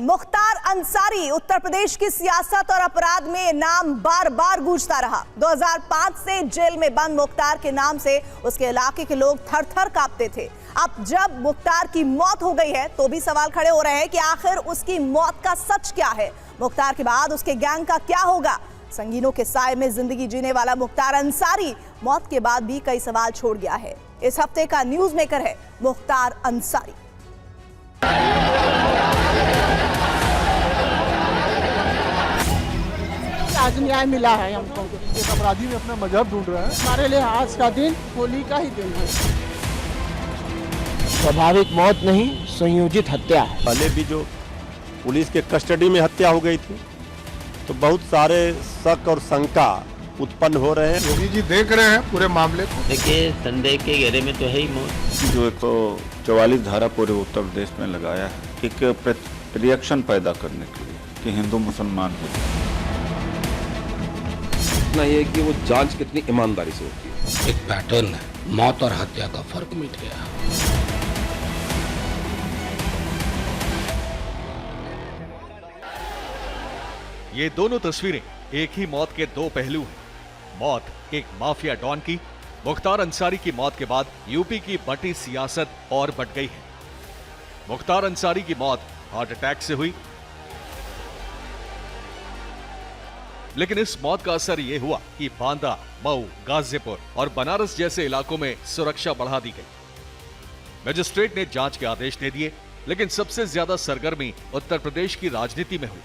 मुख्तार अंसारी उत्तर प्रदेश की सियासत और अपराध में नाम बार बार गूंजता रहा। 2005 से जेल में बंद मुख्तार के नाम से उसके इलाके के लोग थर थर कांपते थे। अब जब मुख्तार की मौत हो गई है तो भी सवाल खड़े हो रहे हैं कि आखिर उसकी मौत का सच क्या है। मुख्तार के बाद उसके गैंग का क्या होगा। संगीनों के साए में जिंदगी जीने वाला मुख्तार अंसारी मौत के बाद भी कई सवाल छोड़ गया है। इस हफ्ते का न्यूज मेकर है मुख्तार अंसारी। आज न्याय मिला है हमको। एक अपराधी में अपना मजहब ढूंढ रहा है। हमारे लिए आज का दिन होली का ही दिन है। स्वाभाविक मौत नहीं, संयोजित हत्या है। पहले भी जो पुलिस के कस्टडी में हत्या हो गई थी तो बहुत सारे शक और शंका उत्पन्न हो रहे हैं। योगी जी देख रहे हैं पूरे मामले को। देखिए, संदेह के घेरे में तो है ही मौत। जो 144 धारा पूरे उत्तर प्रदेश में लगाया है एक रिएक्शन पैदा करने के लिए कि हिंदू मुसलमान हो। इतना ये कि वो जांच कितनी ईमानदारी से होती है। एक पैटर्न है, मौत और हत्या का फर्क मिट गया। ये दोनों तस्वीरें एक ही मौत के दो पहलू हैं। मौत एक माफिया डॉन की। मुख्तार अंसारी की मौत के बाद यूपी की बटी सियासत और बढ़ गई है। मुख्तार अंसारी की मौत हार्ट अटैक से हुई, लेकिन इस मौत का असर यह हुआ कि बांदा, मऊ, गाजीपुर और बनारस जैसे इलाकों में सुरक्षा बढ़ा दी गई। मजिस्ट्रेट ने जांच के आदेश दे दिए, लेकिन सबसे ज्यादा सरगर्मी उत्तर प्रदेश की राजनीति में हुई।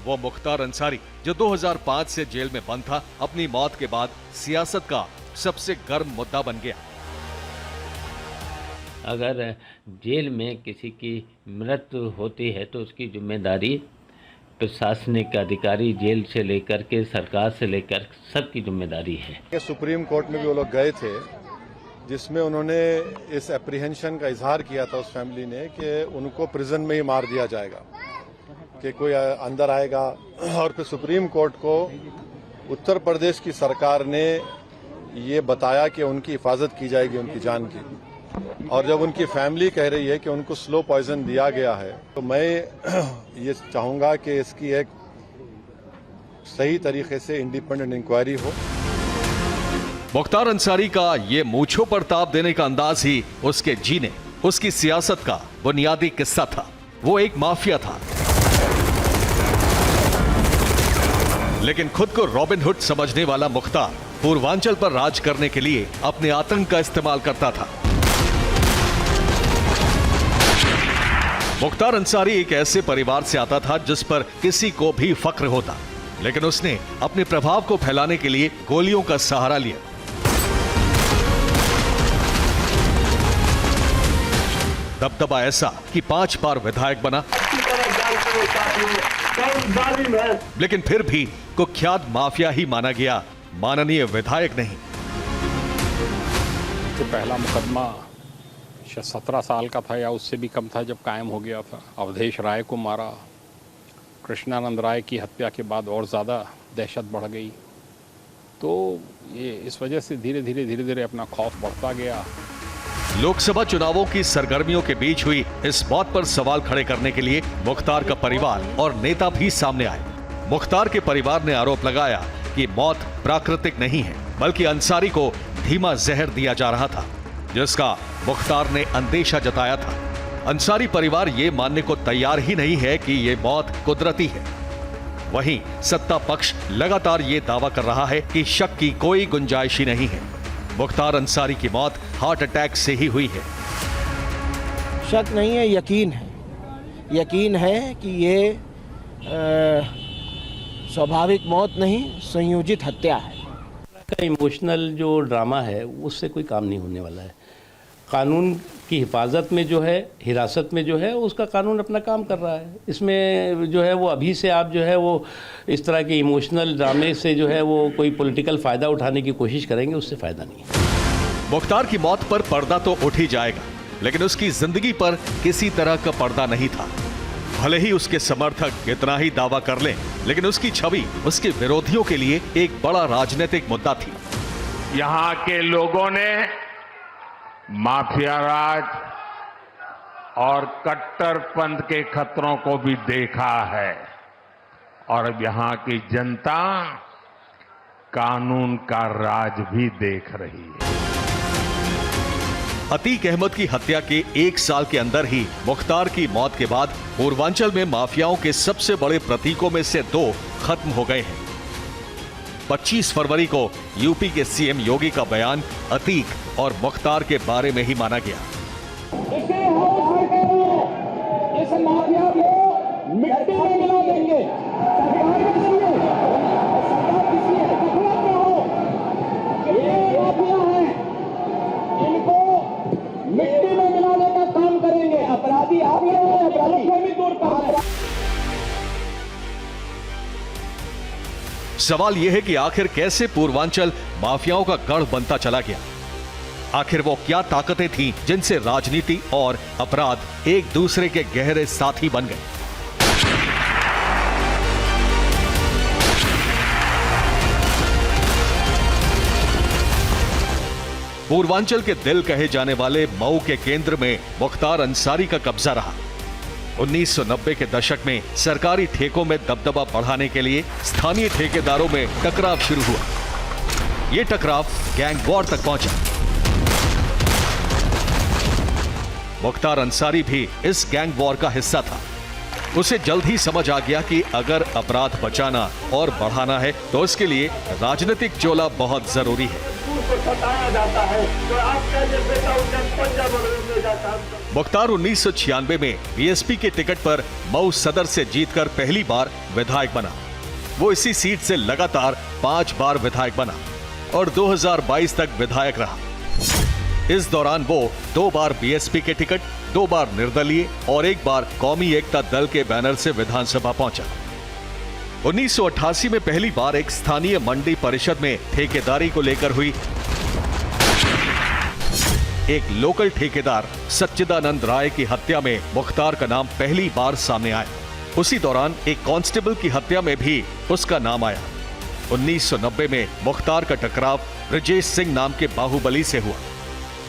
वो मुख्तार अंसारी जो 2005 से जेल में बंद था, अपनी मौत के बाद सियासत का सबसे गर्म मुद्दा बन गया। अगर जेल में किसी की मृत्यु होती है तो उसकी जिम्मेदारी प्रशासनिक अधिकारी, जेल से लेकर के सरकार से लेकर सबकी जिम्मेदारी है। सुप्रीम कोर्ट में भी वो लोग गए थे, जिसमें उन्होंने इस एप्रीहेंशन का इजहार किया था उस फैमिली ने कि उनको प्रिजन में ही मार दिया जाएगा, कि कोई अंदर आएगा। और फिर सुप्रीम कोर्ट को उत्तर प्रदेश की सरकार ने ये बताया कि उनकी हिफाजत की जाएगी, उनकी जान की। और जब उनकी फैमिली कह रही है कि उनको स्लो पॉइजन दिया गया है, तो मैं ये चाहूंगा कि इसकी एक सही तरीके से इंडिपेंडेंट इंक्वायरी हो। मुख्तार अंसारी का ये मूंछों पर ताप देने का अंदाज ही उसके जीने, उसकी सियासत का बुनियादी किस्सा था। वो एक माफिया था, लेकिन खुद को रॉबिनहुड समझने वाला मुख्तार पूर्वांचल पर राज करने के लिए अपने आतंक का इस्तेमाल करता था। मुख्तार अंसारी एक ऐसे परिवार से आता था जिस पर किसी को भी फख्र होता, लेकिन उसने अपने प्रभाव को फैलाने के लिए गोलियों का सहारा लिया। दबदबा ऐसा कि 5 बार विधायक बना, लेकिन फिर भी कुख्यात माफिया ही माना गया, माननीय विधायक नहीं। तो पहला मुकदमा 17 साल का था या उससे भी कम था जब कायम हो गया था। अवधेश राय को मारा। कृष्णानंद राय की हत्या के बाद और ज़्यादा दहशत बढ़ गई। तो ये इस वजह से धीरे धीरे अपना खौफ बढ़ता गया। लोकसभा चुनावों की सरगर्मियों के बीच हुई इस बात पर सवाल खड़े करने के लिए मुख्तार का परिवार और नेता भी सामने आए। मुख्तार के परिवार ने आरोप लगाया कि मौत प्राकृतिक नहीं है, बल्कि अंसारी को धीमा जहर दिया जा रहा था, जिसका मुख्तार ने अंदेशा जताया था। अंसारी परिवार ये मानने को तैयार ही नहीं है कि ये मौत कुदरती है। वहीं सत्ता पक्ष लगातार ये दावा कर रहा है कि शक की कोई गुंजाइश ही नहीं है। मुख्तार अंसारी की मौत हार्ट अटैक से ही हुई है। शक नहीं है, यकीन है। यकीन है कि ये स्वाभाविक मौत नहीं, संयोजित हत्या है। इमोशनल जो ड्रामा है उससे कोई काम नहीं होने वाला है। कानून की हिफाजत में जो है, हिरासत में जो है, उसका कानून अपना काम कर रहा है। इसमें जो है वो अभी से आप जो है वो इस तरह के इमोशनल ड्रामे से जो है वो कोई पॉलिटिकल फ़ायदा उठाने की कोशिश करेंगे, उससे फ़ायदा नहीं है। मुख्तार की मौत पर पर्दा तो उठ ही जाएगा, लेकिन उसकी जिंदगी पर किसी तरह का पर्दा नहीं था। भले ही उसके समर्थक कितना ही दावा कर लें, लेकिन उसकी छवि उसके विरोधियों के लिए एक बड़ा राजनीतिक मुद्दा थी। यहाँ के लोगों ने माफिया राज, और कट्टरपंथ के खतरों को भी देखा है और अब यहाँ की जनता कानून का राज भी देख रही है। अतीक अहमद की हत्या के 1 साल के अंदर ही मुख्तार की मौत के बाद पूर्वांचल में माफियाओं के सबसे बड़े प्रतीकों में से 2 खत्म हो गए हैं। 25 फरवरी को यूपी के सीएम योगी का बयान अतीक और मुख्तार के बारे में ही माना गया। इस माफिया को मिट्टी में मिला देंगे। सरकार किसी है तकलीफ में हो, ये माफिया है, इनको मिट्टी में मिलाने का काम करेंगे। अपराधी आप लोग हैं, अपराधी को भी दूर कर। सवाल यह है कि आखिर कैसे पूर्वांचल माफियाओं का गढ़ बनता चला गया। आखिर वो क्या ताकतें थीं जिनसे राजनीति और अपराध एक दूसरे के गहरे साथी बन गए। पूर्वांचल के दिल कहे जाने वाले मऊ के केंद्र में मुख्तार अंसारी का कब्जा रहा। 1990 के दशक में सरकारी ठेकों में दबदबा बढ़ाने के लिए स्थानीय ठेकेदारों में टकराव शुरू हुआ। यह टकराव गैंग वॉर तक पहुंचा। मुख्तार अंसारी भी इस गैंग वॉर का हिस्सा था। उसे जल्द ही समझ आ गया कि अगर अपराध बचाना और बढ़ाना है तो इसके लिए राजनीतिक चोला बहुत जरूरी है। मुख्तार 1996 में बीएसपी के टिकट पर मऊ सदर से जीतकर पहली बार विधायक बना। वो इसी सीट से लगातार 5 बार विधायक बना और 2022 तक विधायक रहा। इस दौरान वो 2 बार बीएसपी के टिकट, 2 बार निर्दलीय और 1 बार कौमी एकता दल के बैनर से विधानसभा पहुंचा। 1988 में पहली बार एक स्थानीय मंडी परिषद में ठेकेदारी को लेकर हुई। एक लोकल ठेकेदार सच्चिदानंद राय की हत्या में मुख्तार का नाम पहली बार सामने आया। उसी दौरान एक कांस्टेबल की हत्या में भी उसका नाम आया। 1990 में मुख्तार का टकराव ब्रजेश सिंह नाम के बाहुबली से हुआ।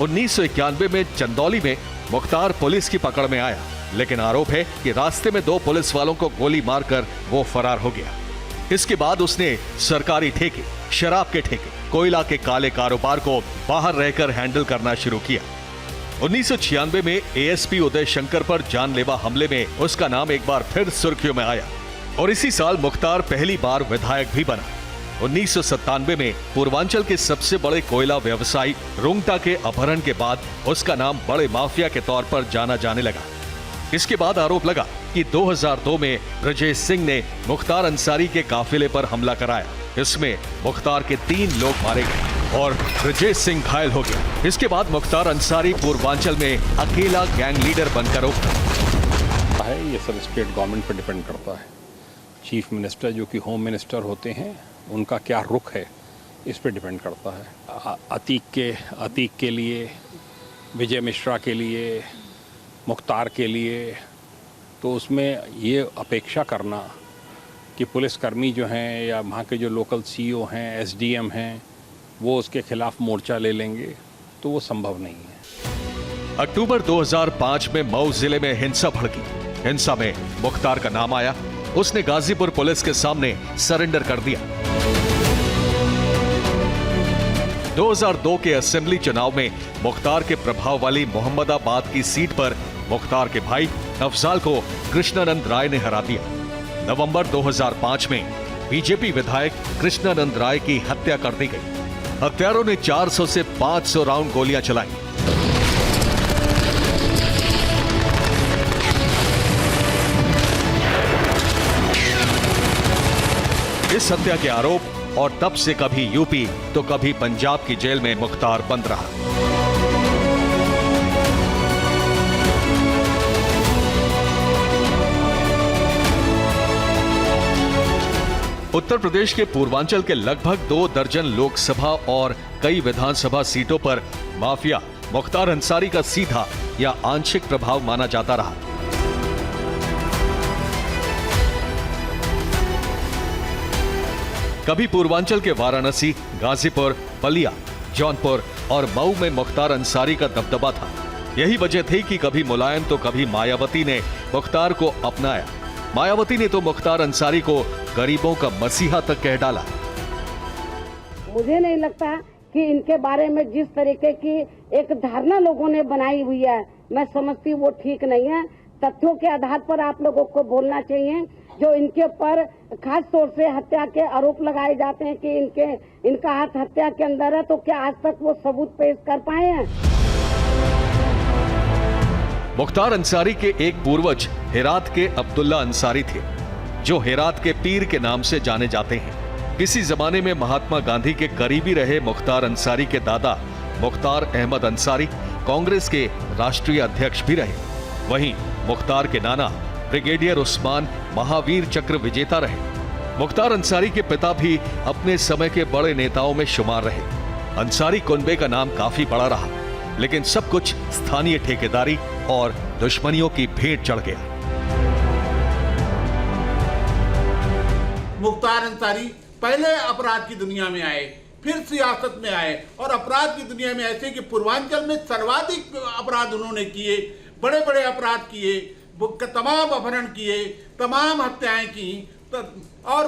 1991 में चंदौली में मुख्तार पुलिस की पकड़ में आया, लेकिन आरोप है कि रास्ते में 2 पुलिस वालों को गोली मारकर वो फरार हो गया। इसके बाद उसने सरकारी ठेके, शराब के ठेके, कोयला के काले कारोबार को बाहर रहकर हैंडल करना शुरू किया। 1996 में एएसपी उदय शंकर पर जानलेवा हमले में उसका नाम एक बार फिर सुर्खियों में आया और इसी साल मुख्तार पहली बार विधायक भी बना। 1997 में पूर्वांचल के सबसे बड़े कोयला व्यवसायी रुंगटा के अपहरण के बाद उसका नाम बड़े माफिया के तौर पर जाना जाने लगा। इसके बाद आरोप लगा कि 2002 में ब्रजेश सिंह ने मुख्तार अंसारी के काफिले पर हमला कराया। इसमें मुख्तार के 3 लोग मारे गए और ब्रजेश सिंह घायल हो गया। इसके बाद मुख्तार अंसारी पूर्वांचल में अकेला गैंग लीडर बनकर उभरा है। ये सब स्टेट गवर्नमेंट पर डिपेंड करता है। चीफ मिनिस्टर जो कि होम मिनिस्टर होते हैं, उनका क्या रुख है इस पर डिपेंड करता है। अतीक के लिए, विजय मिश्रा के लिए, मुख्तार के लिए, तो उसमें ये अपेक्षा करना कि पुलिसकर्मी जो हैं या वहाँ के जो लोकल सीईओ हैं, एसडीएम हैं, वो उसके खिलाफ मोर्चा ले लेंगे, तो वो संभव नहीं है। अक्टूबर 2005 में मऊ जिले में हिंसा भड़की। हिंसा में मुख्तार का नाम आया। उसने गाजीपुर पुलिस के सामने सरेंडर कर दिया। 2002 के असेंबली चुनाव में मुख्तार के प्रभाव वाली मोहम्मदाबाद की सीट पर मुख्तार के भाई अफजाल को कृष्णानंद राय ने हरा दिया। नवंबर 2005 में बीजेपी विधायक कृष्णानंद राय की हत्या कर दी गई। हत्यारों ने 400 से 500 राउंड गोलियां चलाई। इस हत्या के आरोप और तब से कभी यूपी तो कभी पंजाब की जेल में मुख्तार बंद रहा। उत्तर प्रदेश के पूर्वांचल के लगभग 2 दर्जन लोकसभा और कई विधानसभा सीटों पर माफिया मुख्तार अंसारी का सीधा या आंशिक प्रभाव माना जाता रहा। कभी पूर्वांचल के वाराणसी, गाजीपुर, बलिया, जौनपुर और मऊ में मुख्तार अंसारी का दबदबा था, यही वजह थी कि कभी मुलायम तो कभी मायावती ने मुख्तार को अपनाया। मायावती ने तो मुख्तार अंसारी को गरीबों का मसीहा तक कह डाला। मुझे नहीं लगता कि इनके बारे में जिस तरीके की एक धारणा लोगों ने बनाई हुई है, मैं समझती हूँ वो ठीक नहीं है। तथ्यों के आधार पर आप लोगों को बोलना चाहिए। जो इनके ऊपर खास तौर से हत्या के आरोप लगाए जाते हैं कि इनका हाथ हत्या के अंदर है, तो क्या आज तक वो सबूत पेश कर पाए हैं? मुख्तार अंसारी के एक पूर्वज हेरात के अब्दुल्ला अंसारी थे, जो हेरात के पीर के नाम से जाने जाते हैं। किसी जमाने में महात्मा गांधी के करीबी रहे मुख्तार अंसारी के दादा मुख्तार अहमद अंसारी कांग्रेस के राष्ट्रीय अध्यक्ष भी रहे। वहीं मुख्तार के नाना ब्रिगेडियर उस्मान महावीर चक्र विजेता रहे। मुख्तार अंसारी के पिता भी अपने समय के बड़े नेताओं में शुमार रहे। अंसारी कुनबे का नाम काफी बड़ा रहा, लेकिन सब कुछ स्थानीय ठेकेदारी और दुश्मनियों की भेंट चढ़ गया। मुख्तार अंसारी पहले अपराध की दुनिया में आए, फिर सियासत में आए और अपराध की दुनिया में ऐसे कि पूर्वांचल में सर्वाधिक अपराध उन्होंने किए, बड़े बड़े अपराध किए, तमाम अपहरण किए, तमाम हत्याएं की और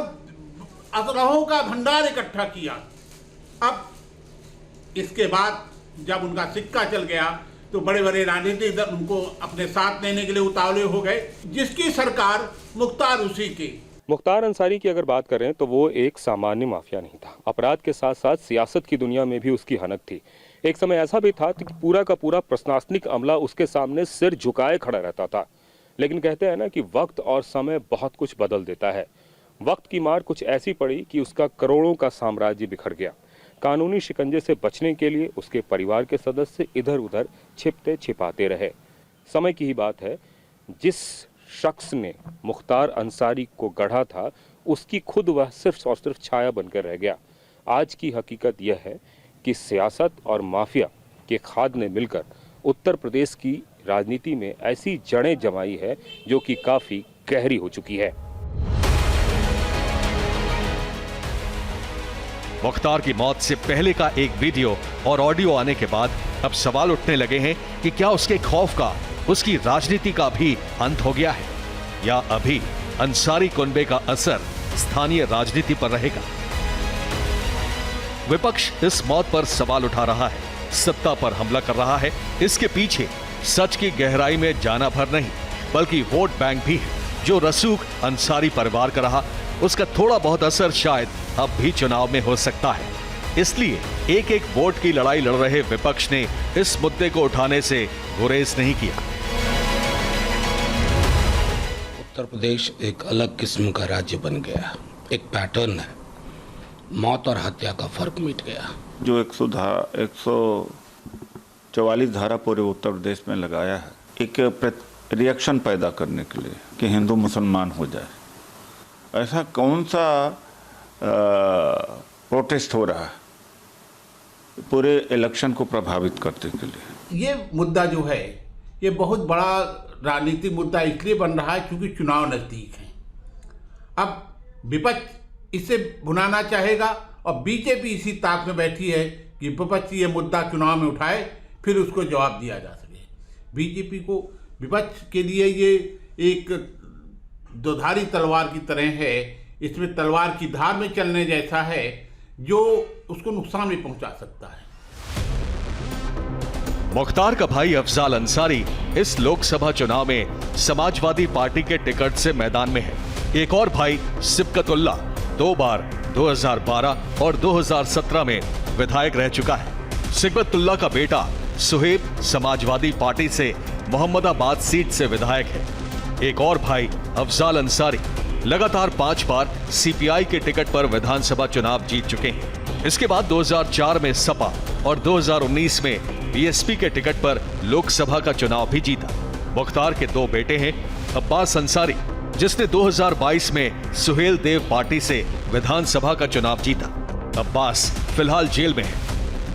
असलहों का भंडार इकट्ठा किया। अब इसके बाद जब उनका सिक्का चल गया तो बड़े बड़े राजनीतिक दल उनको अपने साथ लेने के लिए उतावले हो गए, जिसकी सरकार मुख्तार उसी की। मुख्तार अंसारी की अगर बात करें तो वो एक सामान्य माफिया नहीं था। अपराध के साथ साथ सियासत की दुनिया में भी उसकी हनक थी। एक समय ऐसा भी था कि पूरा का पूरा प्रशासनिक अमला उसके सामने सिर झुकाए खड़ा रहता था। लेकिन कहते हैं ना कि वक्त और समय बहुत कुछ बदल देता है। वक्त की मार कुछ ऐसी पड़ी कि उसका करोड़ों का साम्राज्य बिखर गया। कानूनी शिकंजे से बचने के लिए उसके परिवार के सदस्य इधर उधर छिपते छिपाते रहे। समय की ही बात है, जिस शख्स ने मुख्तार अंसारी को गढ़ा था उसकी खुद वह सिर्फ और सिर्फ छाया बनकर रह गया। आज की हकीकत यह है कि सियासत और माफिया के खाद ने मिलकर उत्तर प्रदेश की राजनीति में ऐसी जड़ें जमाई है जो कि काफी गहरी हो चुकी है। मुख्तार की मौत से पहले का एक वीडियो और ऑडियो आने के बाद अब सवाल उठने लगे हैं कि क्या उसके खौफ का, उसकी राजनीति का भी अंत हो गया है, या अभी अंसारी कुनबे का असर स्थानीय राजनीति पर रहेगा। विपक्ष इस मौत पर सवाल उठा रहा है, सत्ता पर हमला कर रहा है। इसके पीछे सच की गहराई में जाना भर नहीं, बल्कि वोट बैंक भी है जो रसूख अंसारी परिवार का रहा। उसका थोड़ा बहुत असर शायद अब भी चुनाव में हो सकता है। इसलिए एक एक वोट की लड़ाई लड़ रहे विपक्ष ने इस मुद्दे को उठाने से गुरेज नहीं किया। उत्तर प्रदेश एक अलग किस्म का राज्य बन गया, एक पैटर्न है। मौत और हत्या का फर्क मिट गया। जो 144 धारा पूरे उत्तर प्रदेश में लगाया है, एक रिएक्शन पैदा करने के लिए कि हिंदू मुसलमान हो जाए। ऐसा कौन सा प्रोटेस्ट हो रहा है पूरे इलेक्शन को प्रभावित करने के लिए? ये मुद्दा जो है ये बहुत बड़ा राजनीतिक मुद्दा इसलिए बन रहा है क्योंकि चुनाव नजदीक है। अब विपक्ष इसे भुनाना चाहेगा और बीजेपी इसी ताक में बैठी है कि विपक्ष ये मुद्दा चुनाव में उठाए, फिर उसको जवाब दिया जा सके। बीजेपी को, विपक्ष के लिए ये एक दोधारी तलवार की तरह है। इसमें तलवार की धार में चलने जैसा है जो उसको नुकसान भी पहुंचा सकता है। मुख्तार का भाई अफजाल अंसारी इस लोकसभा चुनाव में समाजवादी पार्टी के टिकट से मैदान में है। एक और भाई सिबकतुल्ला 2 बार 2012 और 2017 में विधायक रह चुका है। सिबकतुल्ला का बेटा सुहेब समाजवादी पार्टी से मोहम्मदाबाद सीट से विधायक है। एक और भाई अफजाल अंसारी लगातार 5 बार सीपीआई के टिकट पर विधानसभा चुनाव जीत चुके हैं। इसके बाद 2004 में सपा और 2019 में बीएसपी के टिकट पर लोकसभा का चुनाव भी जीता। मुख्तार के 2 बेटे हैं, अब्बास अंसारी जिसने 2022 में सुहेल देव पार्टी से विधानसभा का चुनाव जीता। अब्बास फिलहाल जेल में है।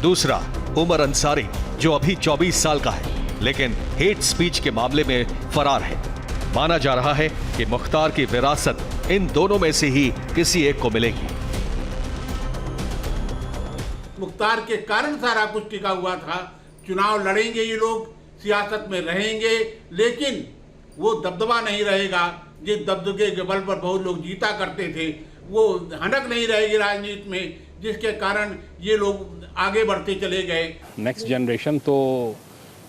दूसरा उमर अंसारी जो अभी 24 साल का है, लेकिन हेट स्पीच के मामले में फरार है। माना जा रहा है कि मुख्तार की विरासत इन दोनों में से ही किसी एक को मिलेगी। मुख्तार के कारण सारा कुछ टिका हुआ था। चुनाव लड़ेंगे ये लोग, सियासत में रहेंगे, लेकिन वो दबदबा नहीं रहेगा जिस दबदबे के बल पर बहुत लोग जीता करते थे। वो हनक नहीं रहेगी राजनीति में, जिसके कारण ये लोग आगे बढ़ते चले गए। नेक्स्ट जनरेशन तो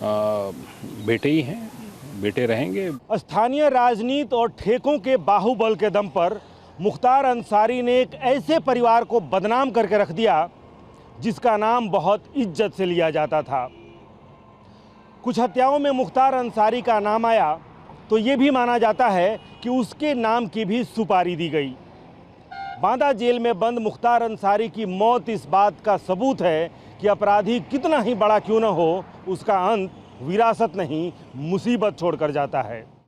बेटे ही हैं, बेटे रहेंगे। स्थानीय राजनीति और ठेकों के बाहुबल के दम पर मुख्तार अंसारी ने एक ऐसे परिवार को बदनाम करके रख दिया जिसका नाम बहुत इज्जत से लिया जाता था। कुछ हत्याओं में मुख्तार अंसारी का नाम आया तो ये भी माना जाता है कि उसके नाम की भी सुपारी दी गई। बांदा जेल में बंद मुख्तार अंसारी की मौत इस बात का सबूत है कि अपराधी कितना ही बड़ा क्यों न हो, उसका अंत विरासत नहीं मुसीबत छोड़कर जाता है।